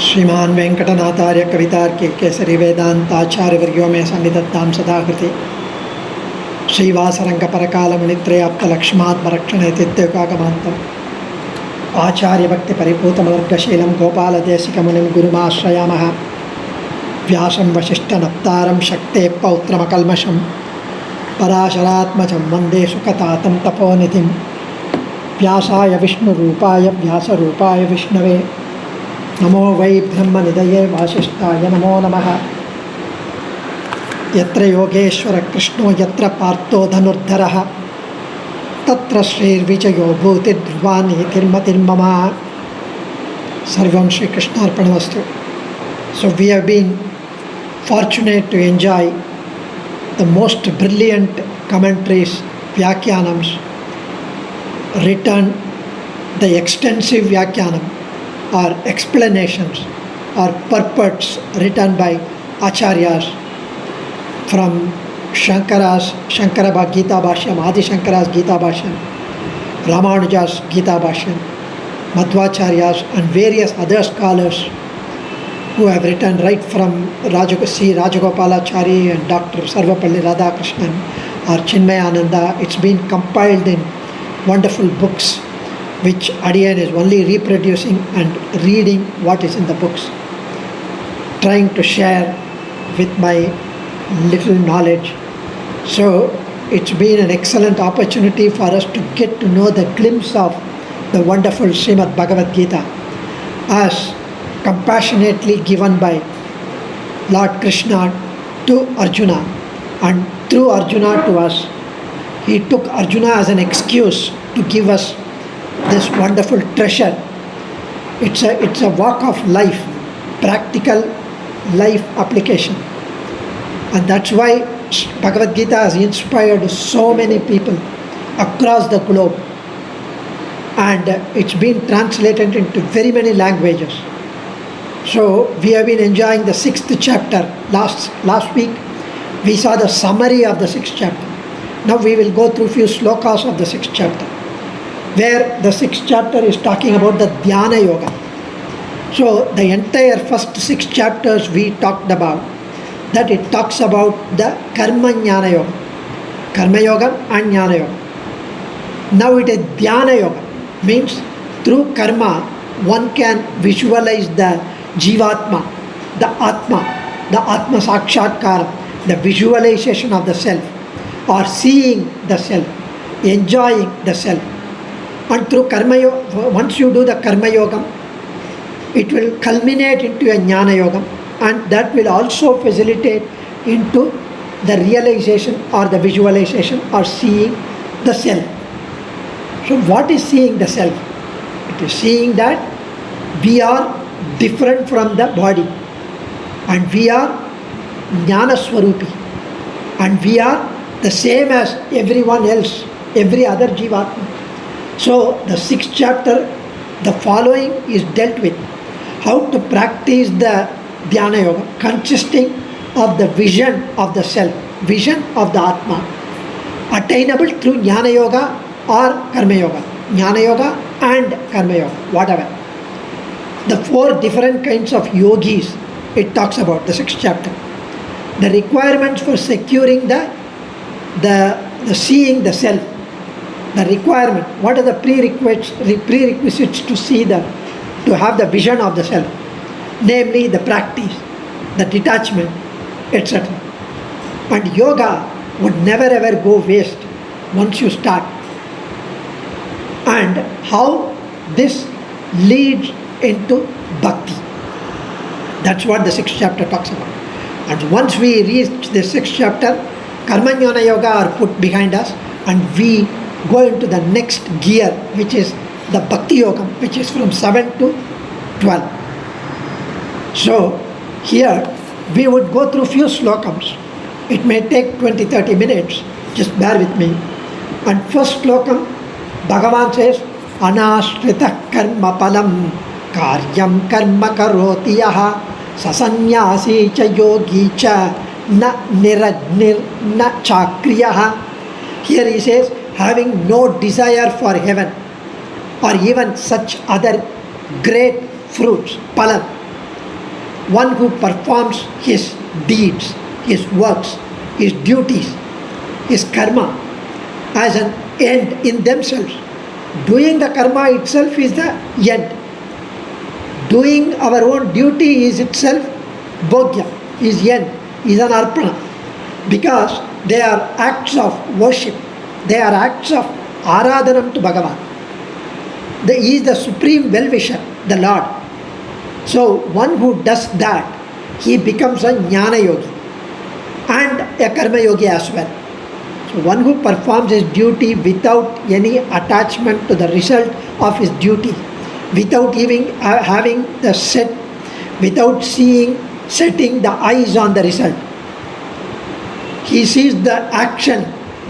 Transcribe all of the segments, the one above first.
श्रीमान वेंकटनाथार्य कवितार्के केसरी वेदांताचार्य वर्यो में सन्निधत्तां सदाकृति श्रीवासरंग परकालमुनित्रयाप्त लक्ष्मात्मरक्षणे तित्यकागमान्तम् आचार्य भक्ति परिपूतमलर्गशीलं गोपालदेशिकमुनिं गुरुमाश्रयामः व्यासं वसिष्ठनप्तारं शक्ते पौत्रमकल्मषं पराशरात्मजं वन्दे सुखतातं तपोनिधिं व्यासाय विष्णुरूपाय व्यासरूपाय विष्णवे नमो वै ब्रह्मनिधये वासिष्ठाय नमो नमः। यत्र योगेश्वर कृष्णो यत्र पार्थो धनुर्धरः तत्र श्रीर्विजयो भूतिर्ध्रुवा नीतिर्मतिर्मम। सर्वं श्रीकृष्णार्पणमस्तु. So we have been fortunate to enjoy the most brilliant commentaries, Vyakyanams, written, the extensive Vyakyanam or explanations or purports written by Acharyas from Shankara Gita Bhashyam, Adi Shankara's Gita Bhashyam, Ramanuja's Gita Bhashyam, Madhvacharyas and various other scholars who have written right from C. Rajagopalachari and Dr. Sarvapalli Radhakrishnan or Chinmayananda. It's been compiled in wonderful books which Adiyan is only reproducing and reading what is in the books, trying to share with my little knowledge. So it's been an excellent opportunity for us to get to know the glimpse of the wonderful Srimad Bhagavad Gita as compassionately given by Lord Krishna to Arjuna, and through Arjuna to us. He took Arjuna as an excuse to give us this wonderful treasure. It's a walk of life, practical life application. And that's why Bhagavad Gita has inspired so many people across the globe. And it's been translated into very many languages. So we have been enjoying the 6th chapter. Last week we saw the summary of the 6th chapter. Now we will go through few slokas of the 6th chapter, where the 6th chapter is talking about the Dhyana Yoga. So the entire first 6 chapters we talked about, that it talks about the Karma Jnana Yoga, Karma Yoga and Jnana Yoga. Now it is Dhyana Yoga, means through karma one can visualize the Jivatma, the Atma Sakshatkara, the visualization of the self, or seeing the self, enjoying the self. And through Karma Yoga, once you do the Karma Yoga, it will culminate into a Jnana Yoga, and that will also facilitate into the realization or the visualization or seeing the self. So what is seeing the self? It is seeing that we are different from the body, and we are Jnana Swarupi, and we are the same as everyone else, every other Jivatma. So the 6th chapter, the following is dealt with how to practice the Dhyana Yoga, consisting of the vision of the self, vision of the Atma, attainable through Jnana Yoga or Karma Yoga, Jnana Yoga and Karma Yoga, whatever. The 4 different kinds of yogis it talks about, the 6th chapter. The requirements for securing the seeing the self, the requirement, what are the prerequisites to see to have the vision of the self, namely the practice, the detachment, etc. And yoga would never ever go waste once you start. And how this leads into bhakti. That's what the 6th chapter talks about. And once we reach the 6th chapter, Karma Jnana Yoga are put behind us, and we go into the next gear, which is the Bhakti Yoga, which is from 7 to 12. So here we would go through few slokams. It may take 20-30 minutes, just bear with me. And first slokam, Bhagavan says, Anashrita karma palam karyam karma karoti yaha sasanyasi cha yogi cha na niragnir na chakriyaha. Here he says, having no desire for heaven or even such other great fruits, palam, one who performs his deeds, his works, his duties, his karma as an end in themselves. Doing the karma itself is the end. Doing our own duty is itself bhogya, is end, is an arpana. Because they are acts of worship. They are acts of aradhanam to Bhagavan. He is the supreme well-wisher, the Lord. So one who does that, he becomes a jnana yogi and a karma yogi as well. So one who performs his duty without any attachment to the result of his duty, without even having the set, without setting the eyes on the result. He sees the action,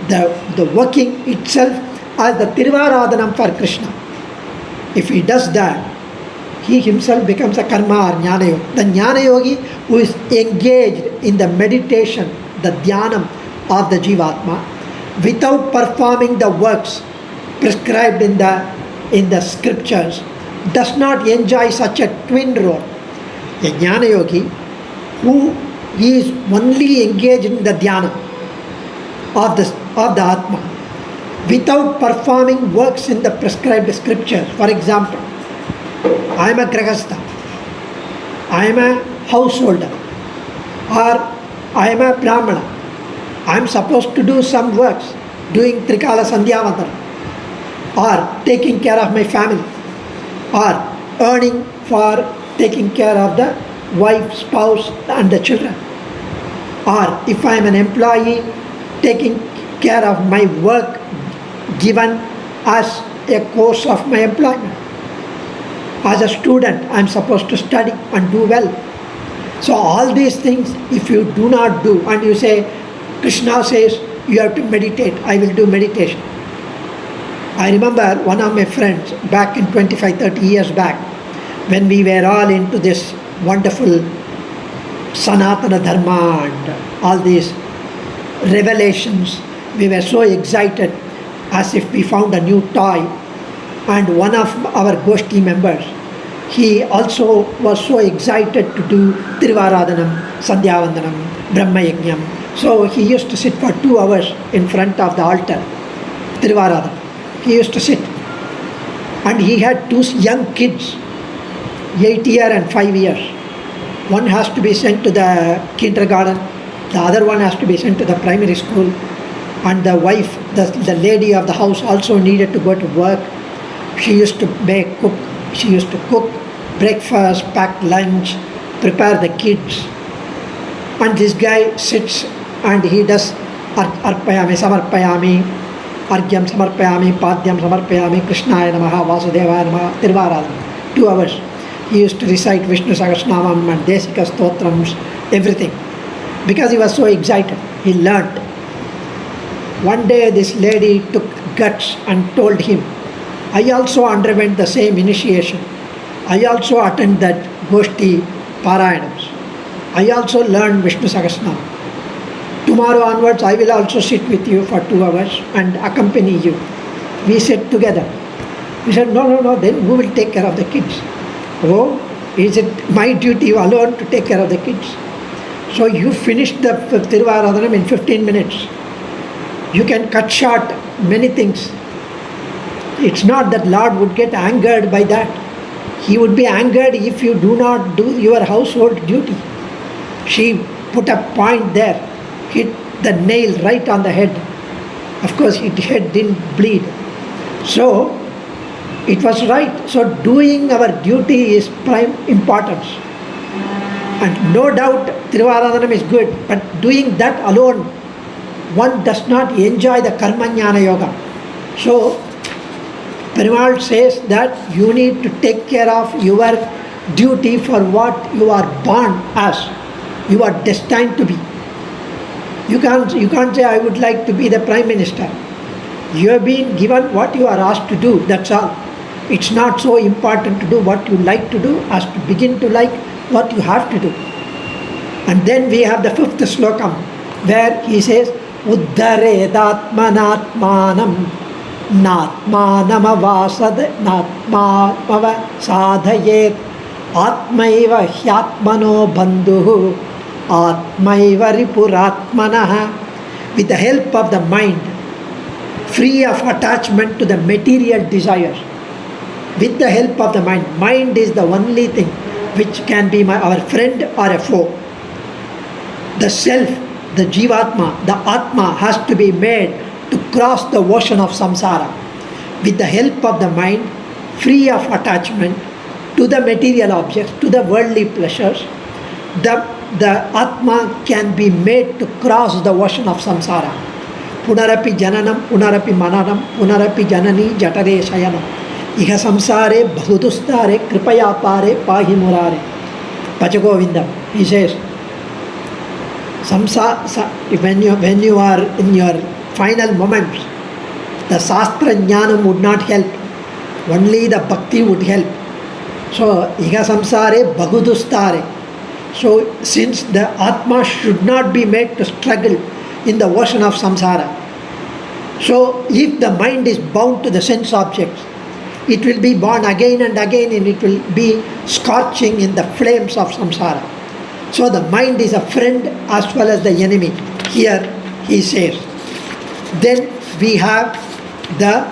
the working itself as the Tiruvaradhanam for Krishna. If he does that, he himself becomes a karma or jnana yogi. The jnana yogi who is engaged in the meditation, the dhyanam of the jivatma, without performing the works prescribed in the scriptures, does not enjoy such a twin role. A jnana yogi who is only engaged in the dhyana of the atma, without performing works in the prescribed scriptures. For example, I am a grahastha, I am a householder, or I am a brahmana. I am supposed to do some works, doing trikala sandhyavandana, or taking care of my family, or earning for taking care of the wife, spouse and the children. Or if I am an employee, taking care of my work given as a course of my employment. As a student, I am supposed to study and do well. So all these things, if you do not do, and you say, Krishna says you have to meditate, I will do meditation. I remember one of my friends back in 25-30 years back, when we were all into this wonderful Sanatana Dharma and all these revelations, we were so excited as if we found a new toy. And one of our Goshti members, he also was so excited to do Tiruvaradhanam, Sandhyavandanam, Brahma Yajnam. So he used to sit for 2 hours in front of the altar, Tiruvaradhanam. He used to sit. And he had 2 young kids, 8 years and 5 years. One has to be sent to the kindergarten, the other one has to be sent to the primary school. And the wife, the lady of the house also needed to go to work. She used to cook breakfast, pack lunch, prepare the kids. And this guy sits and he does arpayami, samarpayami, argyam samarpayami, padyam samarpayami, krishnaya namaha, vasudevaya namaha, tiruvaradhanam. 2 hours. He used to recite Vishnu Sahasranamam and Desika Stotrams, everything. Because he was so excited, he learnt. One day this lady took guts and told him, I also underwent the same initiation. I also attended that Goshti Parayanams. I also learned Vishnu Sahasranam. Tomorrow onwards I will also sit with you for 2 hours and accompany you. We sit together. He said, no, then who will take care of the kids? Oh, is it my duty alone to take care of the kids? So you finish the Tiruvaradhanam in 15 minutes. You can cut short many things. It's not that Lord would get angered by that. He would be angered if you do not do your household duty. She put a point there, hit the nail right on the head. Of course, his head didn't bleed. So, it was right. So, doing our duty is prime importance. And no doubt, Tiruvaradhanam is good, but doing that alone, one does not enjoy the karma jnana yoga. So, Perumal says that you need to take care of your duty for what you are born as. You are destined to be. You can't say, I would like to be the Prime Minister. You have been given what you are asked to do, that's all. It's not so important to do what you like to do as to begin to like what you have to do. And then we have the 5th slokam where he says, Uddharedatmanatmanam natmanamavasad natmava sadhayet Atmaiva hyatmano bandhuhu Atmaiva ripuratmanah. With the help of the mind, free of attachment to the material desires, with the help of the mind is the only thing which can be our friend or a foe. The self, the jivatma, the atma has to be made to cross the ocean of samsara. With the help of the mind, free of attachment to the material objects, to the worldly pleasures, the atma can be made to cross the ocean of samsara. Punarapi jananam, punarapi mananam, punarapi janani jatare shayanam. Iha samsare bahudustare kripaya pare pahi murare. Pachagovindam. He says, when you are in your final moments, the sastra jnanam would not help. Only the bhakti would help. So, iha samsare bahudustare. So, since the atma should not be made to struggle in the ocean of samsara, so if the mind is bound to the sense objects, it will be born again and again and it will be scorching in the flames of samsara. So the mind is a friend as well as the enemy. Here he says. Then we have the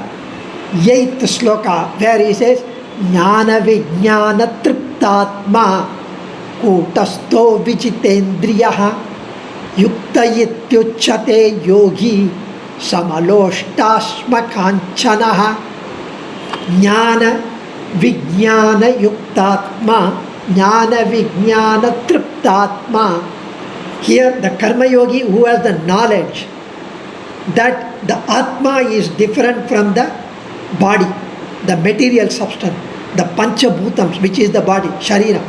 8th sloka where he says, Jnana vijnana triptatma Kutasto vichitendriyaha Yukta ityuchyate yogi Samaloshtasma kanchanaha. Jnana vijnana yuktatma Jnana vijnana triptatma. Here the karma yogi who has the knowledge that the atma is different from the body, the material substance, the panchabhutams, which is the body, sharira.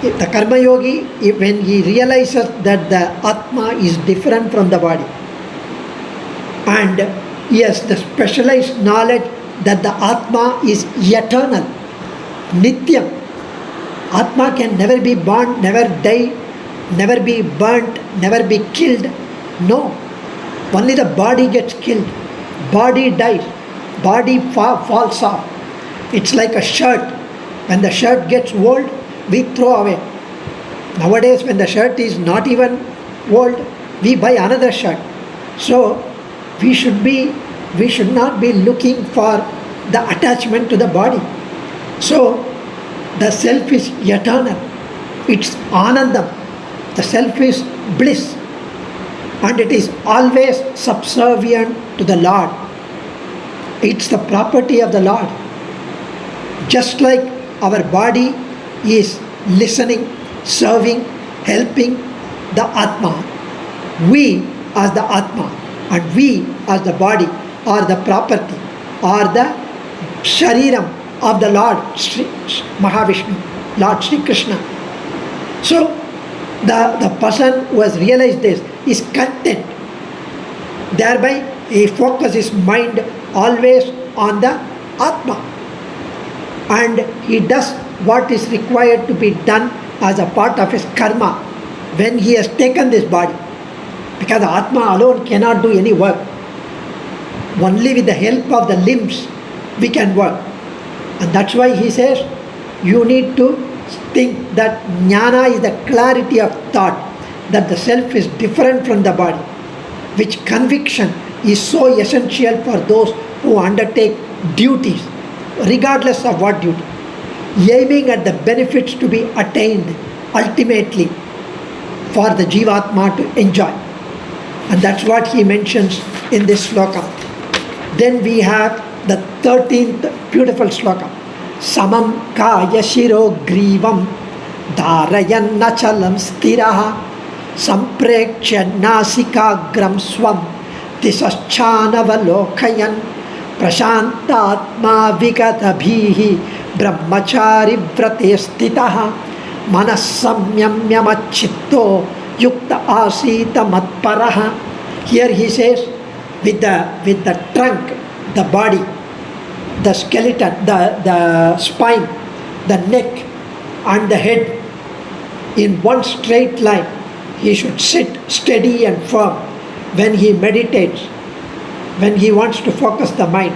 The karma yogi, when he realizes that the atma is different from the body, and he has the specialized knowledge that the atma is eternal, nityam. Atma can never be born, never die, never be burnt, never be killed. No. Only the body gets killed. Body dies. Body falls off. It's like a shirt. When the shirt gets old, we throw away. Nowadays, when the shirt is not even old, we buy another shirt. So, we should not be looking for the attachment to the body. So, the self is eternal. It's anandam. The self is bliss. And it is always subservient to the Lord. It's the property of the Lord. Just like our body is listening, serving, helping the Atma, we as the Atma and we as the body are the property, are the Shariram of the Lord Sri Mahavishnu, Lord Sri Krishna. So, the person who has realized this is content. Thereby, he focuses his mind always on the Atma. And he does what is required to be done as a part of his karma when he has taken this body. Because the Atma alone cannot do any work. Only with the help of the limbs we can work. And that's why he says, you need to think that jnana is the clarity of thought, that the self is different from the body, which conviction is so essential for those who undertake duties, regardless of what duty, aiming at the benefits to be attained ultimately for the jivatma to enjoy. And that's what he mentions in this sloka. Then we have the 13th beautiful sloka. Samam kaya shiro grivam dharayan nachalam stiraha samprekshya nasikagram swam tisaschanavalokayan prashantatma vigatabhihi brahmachari vrate stitaha manasamyamyamachitto yukta asita matparaha. Here he says, with the trunk, the body, the skeleton, the spine, the neck and the head in one straight line, he should sit steady and firm when he meditates, when he wants to focus the mind,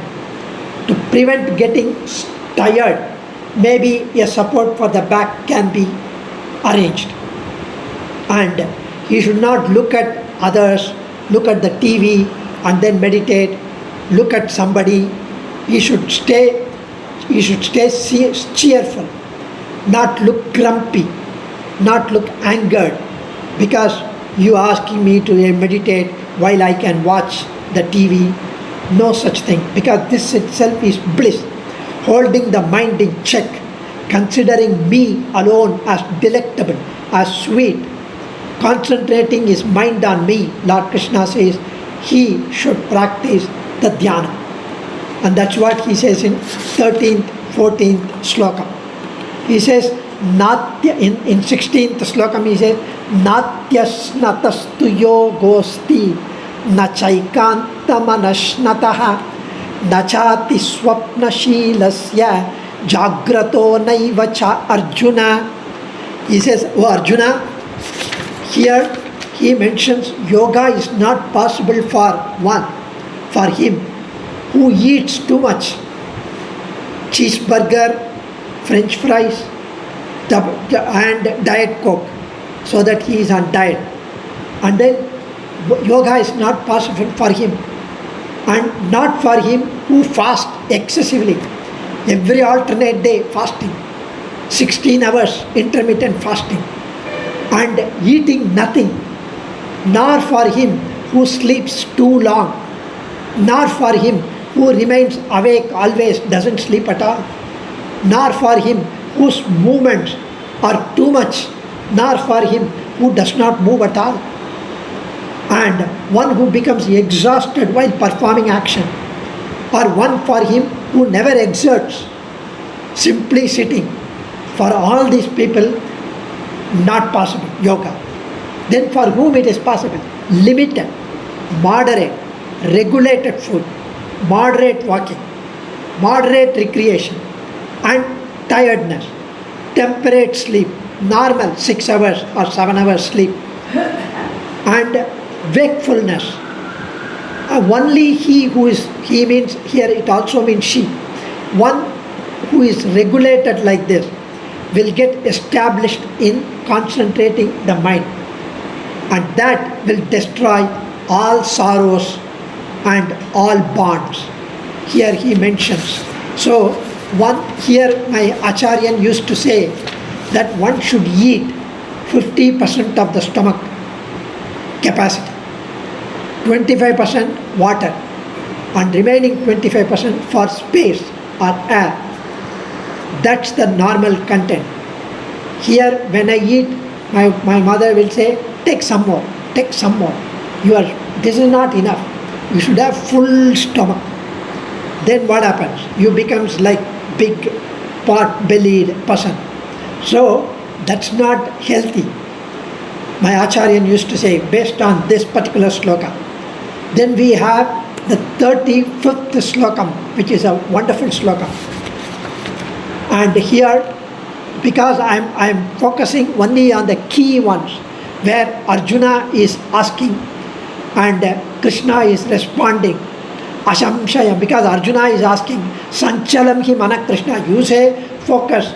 to prevent getting tired maybe a support for the back can be arranged. And he should not look at others, look at the TV and then meditate, look at somebody. He should stay cheerful, not look grumpy, not look angered because you asking me to meditate while I can watch the TV. No such thing, because this itself is bliss. Holding the mind in check, considering me alone as delectable, as sweet, concentrating his mind on me, Lord Krishna says he should practice the dhyana. And that's what he says in 13th, 14th sloka. He says, Natya, in 16th sloka he says, Natyasnatastu yogosti nachaikantamanashnataha nachati swapnashilasya jagrato naivacha Arjuna. He says, oh Arjuna, here he mentions yoga is not possible for him who eats too much. Cheeseburger, French fries, and Diet Coke, so that he is on diet. And then yoga is not possible for him. And not for him who fast excessively. Every alternate day fasting. 16 hours intermittent fasting. And eating nothing. Nor for him who sleeps too long. Nor for him who remains awake always, doesn't sleep at all. Nor for him whose movements are too much. Nor for him who does not move at all. And one who becomes exhausted while performing action. Or one for him who never exerts, simply sitting. For all these people, not possible, yoga. Then for whom it is possible? Limited, moderate, regulated food, moderate walking, moderate recreation, and tiredness, temperate sleep, normal 6 hours or 7 hours sleep, and wakefulness. Only he means here it also means she. One who is regulated like this will get established in concentrating the mind, and that will destroy all sorrows and all bonds. Here he mentions. So here my Acharyan used to say that one should eat 50% of the stomach capacity, 25% water, and remaining 25% for space or air. That's the normal content. Here when I eat, my mother will say, take some more, take some more. This is not enough. You should have full stomach. Then what happens? You becomes like big pot-bellied person. So that's not healthy. My Acharyan used to say, based on this particular sloka. Then we have the 35th slokam, which is a wonderful sloka. And here, because I'm focusing only on the key ones, where Arjuna is asking and Krishna is responding. Ashamshayam, because Arjuna is asking, Sanchalam hi mana Krishna. You say, focus,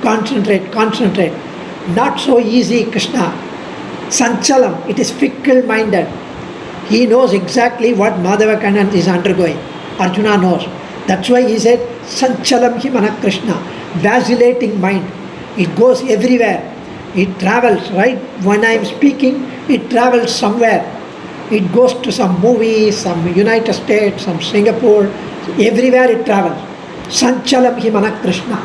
concentrate. Not so easy, Krishna. Sanchalam, it is fickle-minded. He knows exactly what Madhavakkannan is undergoing. Arjuna knows. That's why he said, Sanchalam hi mana Krishna. Vacillating mind. It goes everywhere. It travels, right? When I am speaking, it travels somewhere. It goes to some movie, some United States, some Singapore. Everywhere it travels. Sanchalam hi mana Krishna.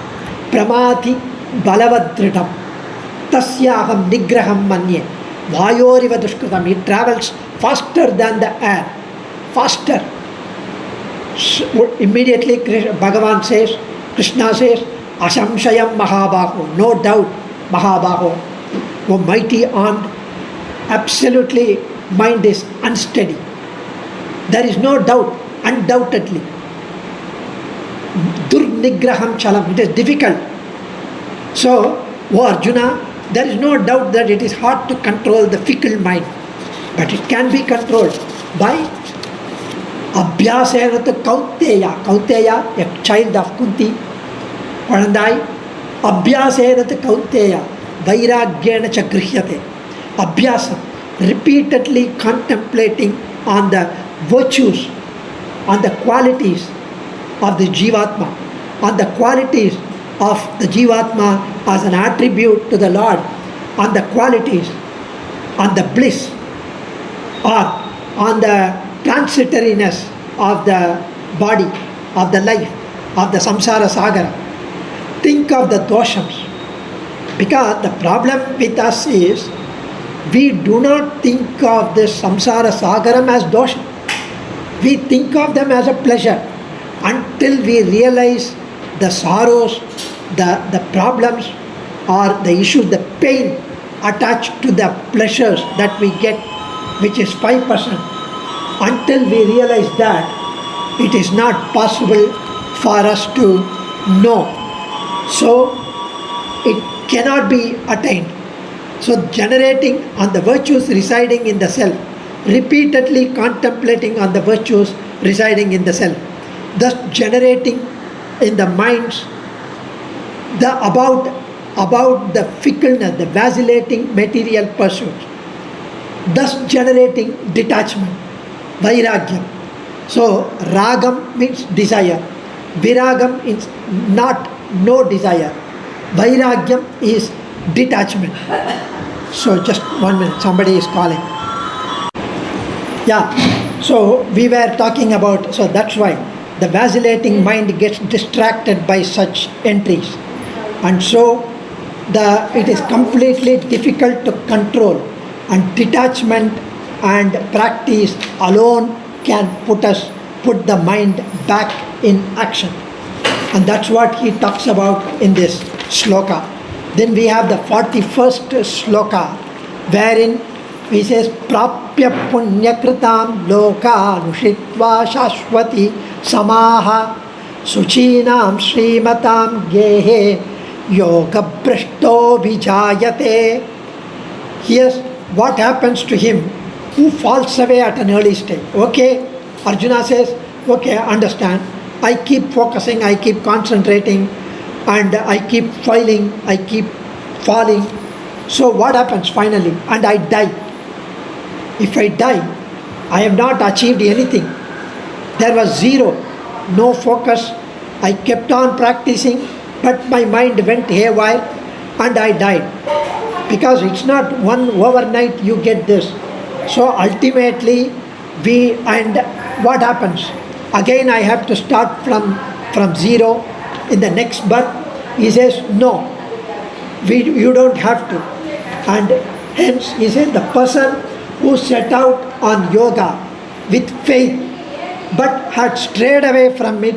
Pramati balavadritam. Tasyaham nigraham manye. Vayoriva dushkritam. It travels faster than the air. Faster. Immediately Bhagavan says, Krishna says, Asamshayam Mahabaho. No doubt, Mahabaho. O mighty armed, absolutely mind is unsteady. There is no doubt, undoubtedly. Durnigraham chalam. It is difficult. So, O Arjuna, there is no doubt that it is hard to control the fickle mind. But it can be controlled by Abhyasena to Kauteya. Kauteya, a child of Kunti, Kulandai, abhyasena kaunteya, vairagyena cha grihyate. Abhyasa, repeatedly contemplating on the virtues, on the qualities of the Jivatma, on the qualities of the Jivatma as an attribute to the Lord, on the qualities, on the bliss, or on the transitoriness of the body, of the life, of the samsara sagara. Think of the doshams. Because the problem with us is, we do not think of this samsara sagaram as dosha. We think of them as a pleasure until we realize the sorrows, the problems, or the issues, the pain attached to the pleasures that we get, which is 5%. Until we realize that, it is not possible for us to know. So, it cannot be attained. So, generating on the virtues residing in the self, repeatedly contemplating on the virtues residing in the self, thus generating in the minds about the fickleness, the vacillating material pursuits, thus generating detachment, vairagyam. So, ragam means desire, viragam is not no desire, vairagyam is detachment. So, just 1 minute, somebody is calling. Yeah, so we were talking about, so that's why the vacillating mind gets distracted by such entries. And so, it is completely difficult to control, and detachment and practice alone can put the mind back in action. And that's what he talks about in this sloka. Then we have the 41st sloka, wherein he says, Prapya punyakritam loka nushitva shashwati samaha suchinam srimatam gehe yoga brishto vijayate. Here's what happens to him who falls away at an early stage. Okay, Arjuna says, okay, I understand. I keep focusing, I keep concentrating, and I keep failing, I keep falling. So what happens finally? And I die. If I die, I have not achieved anything. There was zero, no focus. I kept on practicing, but my mind went haywire and I died. Because it's not one overnight you get this. So ultimately, and what happens? Again I have to start from zero in the next birth. He says, no, you don't have to. And hence he said, the person who set out on yoga with faith but had strayed away from it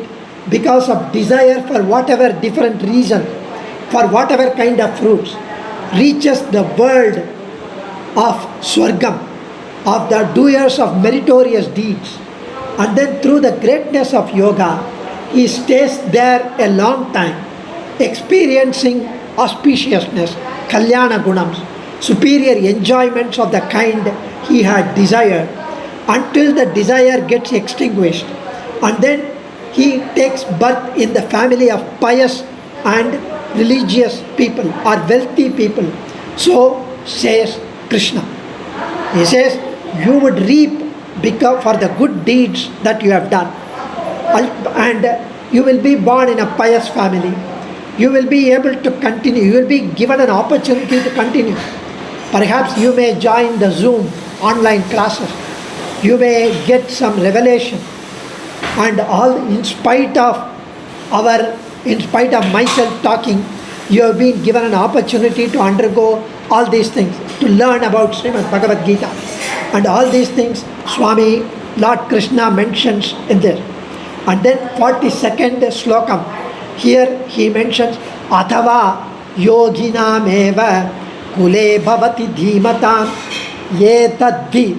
because of desire for whatever different reason, for whatever kind of fruits, reaches the world of Swargam, of the doers of meritorious deeds. And then through the greatness of yoga, he stays there a long time, experiencing auspiciousness, kalyana gunams, superior enjoyments of the kind he had desired, until the desire gets extinguished. And then he takes birth in the family of pious and religious people or wealthy people. So says Krishna. He says, you would reap for the good deeds that you have done. And you will be born in a pious family. You will be able to continue. You will be given an opportunity to continue. Perhaps you may join the Zoom online classes. You may get some revelation. And all in spite of myself talking, you have been given an opportunity to undergo all these things, to learn about Srimad Bhagavad Gita. And all these things Swami, Lord Krishna mentions in there. And then 42nd slokam, here he mentions Athava yoginam eva kule bhavati dhimatam ye tadvi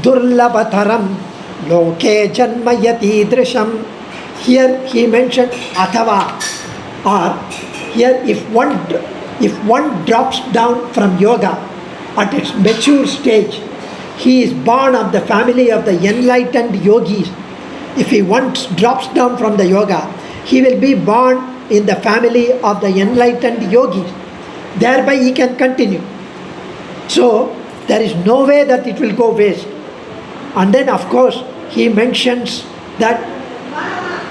durlabataram loke janmayati drisham. Here he mentioned Athava, or here if one drops down from yoga at its mature stage, he is born of the family of the enlightened yogis. If he once drops down from the yoga, he will be born in the family of the enlightened yogis. Thereby he can continue. So there is no way that it will go waste. And then of course he mentions that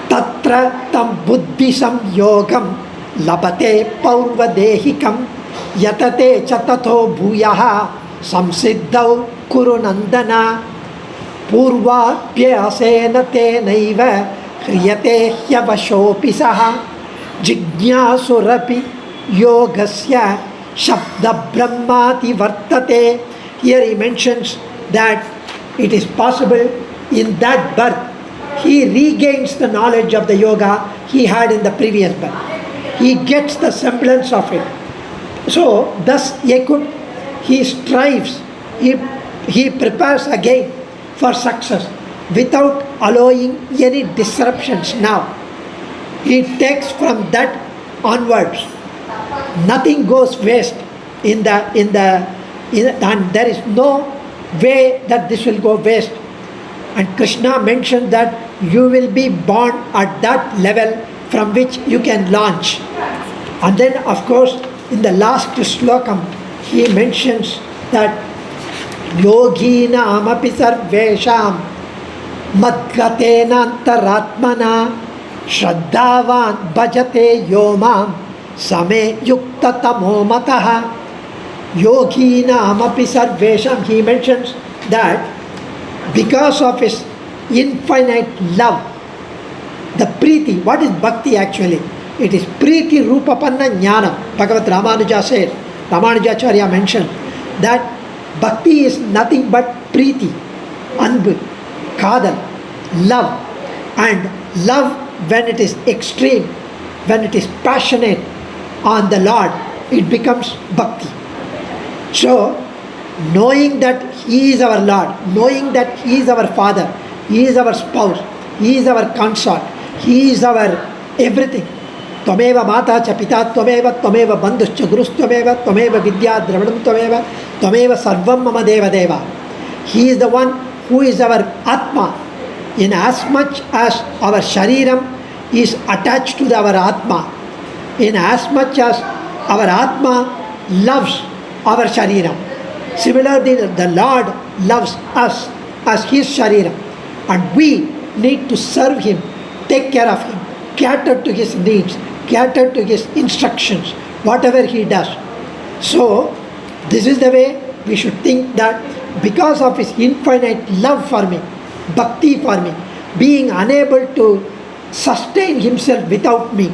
tatra tam buddhisam yogam labate paurvadehikam yatate chatato bhuyaha samsiddhau kurunandana purvapyasena tenaiva hriyate hyavashopi saha jignasurapi yogasya shabda brahmati vartate. Here he mentions that it is possible in that birth he regains the knowledge of the yoga he had in the previous birth. He gets the semblance of it. So thus he strives, he prepares again for success without allowing any disruptions now. He takes from that onwards. Nothing goes waste and there is no way that this will go waste. And Krishna mentioned that you will be born at that level from which you can launch. And then of course in the last slokam he mentions that yoginam api sarvesham madgatena antaratmana shraddhavan bhajate yomam same yukta tamo mataha. Yoginam api sarvesham, he mentions that because of his infinite love, the priti, what is bhakti actually? It is priti rupapanna jnana. Bhagavad Ramanuja says, Ramanujacharya mentioned that bhakti is nothing but priti, anbu, kadal, love. And love, when it is extreme, when it is passionate on the Lord, it becomes bhakti. So, knowing that He is our Lord, knowing that He is our Father, He is our spouse, He is our consort, He is our everything. Tvameva mata cha pita tvameva, tvameva bandhuscha gurustvameva, tvameva vidya dravanam tvameva, tvameva sarvam mama deva deva. He is the one who is our Atma. In as much as our Shariram is attached to our Atma, in as much as our Atma loves our Shariram. Similarly, the Lord loves us as His Shariram. And we need to serve Him, take care of Him, cater to His needs, cater to His instructions, whatever He does. So, this is the way we should think, that because of His infinite love for me, bhakti for me, being unable to sustain Himself without me,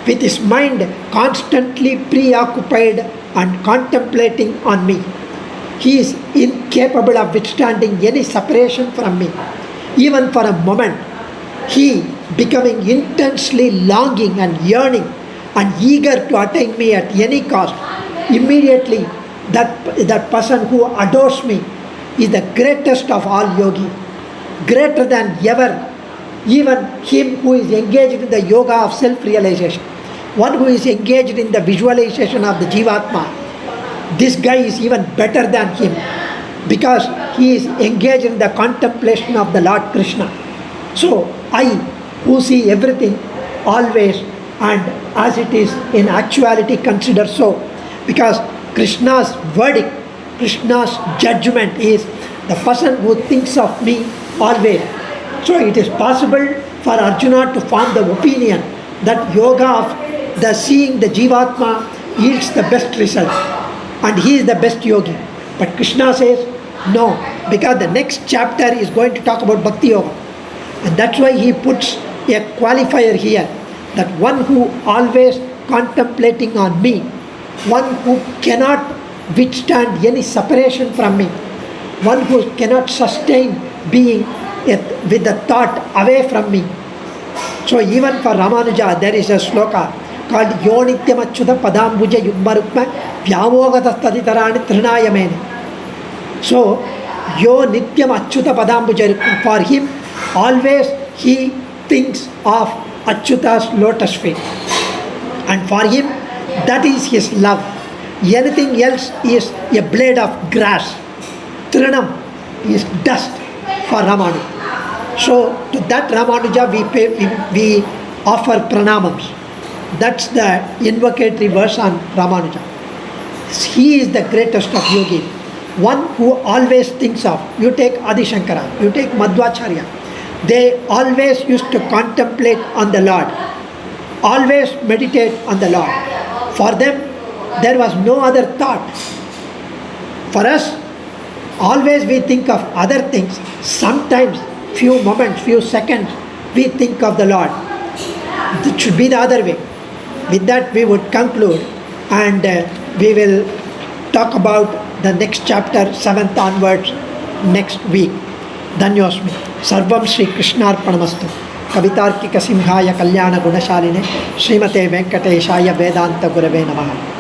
with His mind constantly preoccupied and contemplating on me, He is incapable of withstanding any separation from me. Even for a moment, He becoming intensely longing and yearning and eager to attain me at any cost. Immediately, that person who adores me is the greatest of all yogi, greater than ever, even him who is engaged in the yoga of self-realization, one who is engaged in the visualization of the Jivatma. This guy is even better than him because he is engaged in the contemplation of the Lord Krishna. So I, who see everything always and as it is in actuality, consider so, because Krishna's verdict, Krishna's judgment is the person who thinks of me always. So it is possible for Arjuna to form the opinion that yoga of the seeing the Jivatma yields the best result, and he is the best yogi. But Krishna says no, because the next chapter is going to talk about Bhakti Yoga. And that's why he puts a qualifier here, that one who always contemplating on me, one who cannot withstand any separation from me, one who cannot sustain being with the thought away from me. So even for Ramanuja, there is a sloka called Yonityam Achyuta Padambuja Yugmarukma Vyamogata Staditarani Trinayamene. So Yo Nityam Achyuta Padambuja, for him always he thinks of Achyuta's lotus feet, and for him that is his love. Anything else is a blade of grass. Trinam is dust for Ramanuja. So to that Ramanuja we offer pranamams. That's the invocatory verse on Ramanuja. He is the greatest of yogis. One who always thinks of, you take Adi Shankara, you take Madhvacharya, they always used to contemplate on the Lord, always meditate on the Lord. For them, there was no other thought. For us, always we think of other things. Sometimes, few moments, few seconds, we think of the Lord. It should be the other way. With that, we would conclude, and we will talk about the next chapter, 7th onwards, next week. Dhanyosmi. Sarvam Shri Krishnarpanamastu. Kavitarkika Simhaya Kalyana Gunashaline Srimate Venkateshaya Vedanta Gurave Namaha.